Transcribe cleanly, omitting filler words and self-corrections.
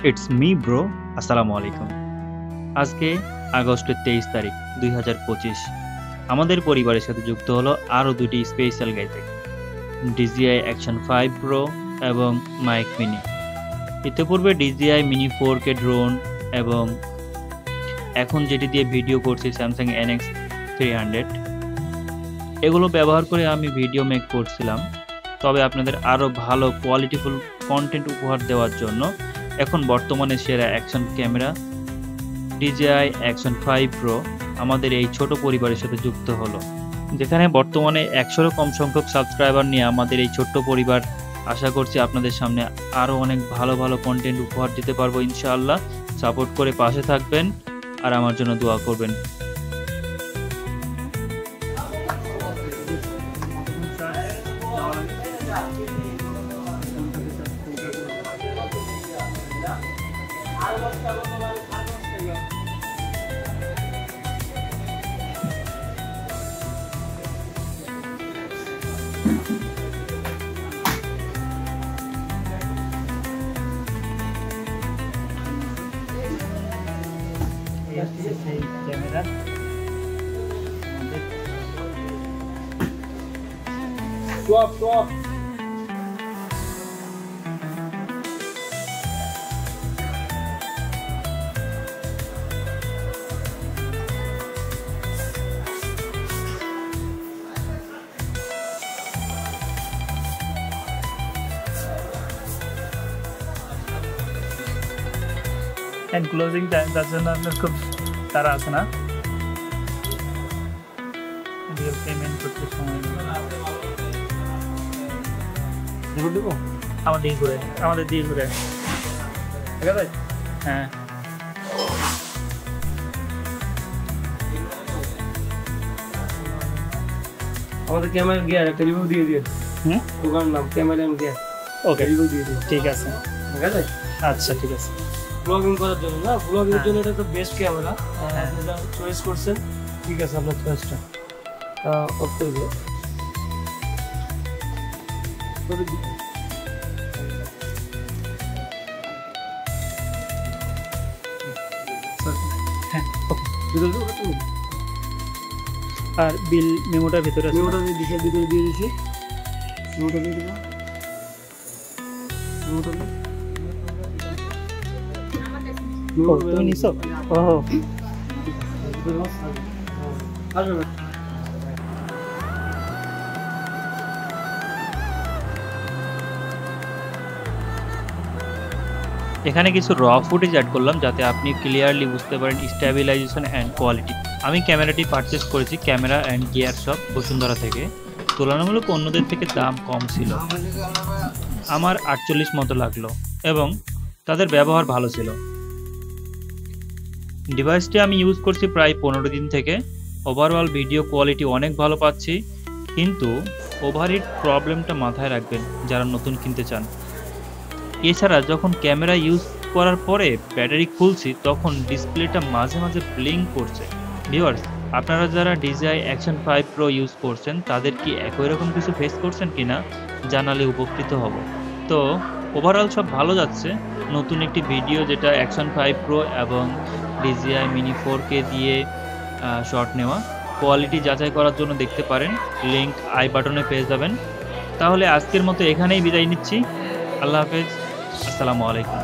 It's me bro. আসসালামু আলাইকুম। আজকে আগস্টের 23 তারিখ 2025। আমাদের পরিবারের সাথে যুক্ত হলো আরও দুটি special gadget, DJI Action 5 Pro এবং মাইক মিনি। ইতিপূর্বে DJI মিনি 4K ড্রোন এবং এখন যেটি দিয়ে ভিডিও করছি স্যামসাং NX300, এগুলো ব্যবহার করে আমি ভিডিও মেক করছিলাম। তবে আপনাদের আরও ভালো কোয়ালিটিফুল কন্টেন্ট উপহার দেওয়ার জন্য এখন বর্তমানে সেরা action camera DJI Action 5 Pro আমাদের এই ছোট পরিবারের সাথে যুক্ত হলো, যেখানে বর্তমানে 100-এরও কম সংখ্যক সাবস্ক্রাইবার নিয়ে আমাদের এই ছোট্ট পরিবার আশা করছি আপনাদের সামনে আরও অনেক ভালো ভালো কন্টেন্ট উপহার দিতে পারবো ইনশাআল্লাহ। সাপোর্ট করে পাশে থাকবেন আর আমার জন্য দোয়া করবেন। ক্যামেরা and closing time তার জন্য আপনার খুব তারা আছে না, পেমেন্ট করতে সময় আমাদের দিয়ে ঘুরে ঠিক আছে। হ্যাঁ আমাদের ক্যামেরা গিয়ার একটা রিভিউ দিয়ে দিও। দোকান নাম ক্যামেরা গিয়ার। ওকে রিভিউ দিয়ে দিও। ঠিক আছে ঠিক আছে। আচ্ছা ঠিক আছে। ব্লগিং করার জন্য না, ব্লগিং এর জন্য এটা তো বেস্ট ক্যামেরা। আপনারা চয়েস করছেন, ঠিক আছে আপনার চয়েসটা অফ করে দিও। হ্যাঁ আর বিল মেমোটার ভিতরে আছে, মেমোটা দিয়ে দিকে ভিতরে দিয়ে দিছি। মেমোটা দিয়ে দিবা, মেমোটা দিয়ে তুমি নিছো। ও আসবে। এখানে কিছু র ফুটেজ অ্যাড করলাম যাতে আপনি ক্লিয়ারলি বুঝতে পারেন স্ট্যাবিলাইজেশন অ্যান্ড কোয়ালিটি। আমি ক্যামেরাটি পারচেস করেছি camera and gear shop Bashundhara থেকে। তুলনামূলক অন্যদের থেকে দাম কম ছিল, আমার 48 মতো লাগলো এবং তাদের ব্যবহার ভালো ছিল। ডিভাইসটি আমি ইউজ করছি প্রায় 15 দিন থেকে। ওভারঅল ভিডিও কোয়ালিটি অনেক ভালো পাচ্ছি, কিন্তু ওভারহিট প্রবলেমটা মাথায় রাখবেন যারা নতুন কিনতে চান। এছাড়া যখন ক্যামেরা ইউজ করার পরে ব্যাটারি খুলছি তখন ডিসপ্লেটা মাঝে মাঝে ব্লিঙ্ক করছে। ভিউয়ার্স, আপনারা যারা DJI Action 5 Pro ইউজ করছেন তাদের কি একই রকম কিছু ফেস করছেন কিনা জানালে উপকৃত হব। তো ওভারঅল সব ভালো যাচ্ছে। নতুন একটি ভিডিও যেটা Action 5 Pro এবং DJI Mini 4K দিয়ে শট নেওয়া, কোয়ালিটি যাচাই করার জন্য দেখতে পারেন, লিঙ্ক আই বাটনে পেয়ে যাবেন। তাহলে আজকের মতো এখানেই বিদায় নিচ্ছি। আল্লাহ হাফেজ, আসসালামু আলাইকুম।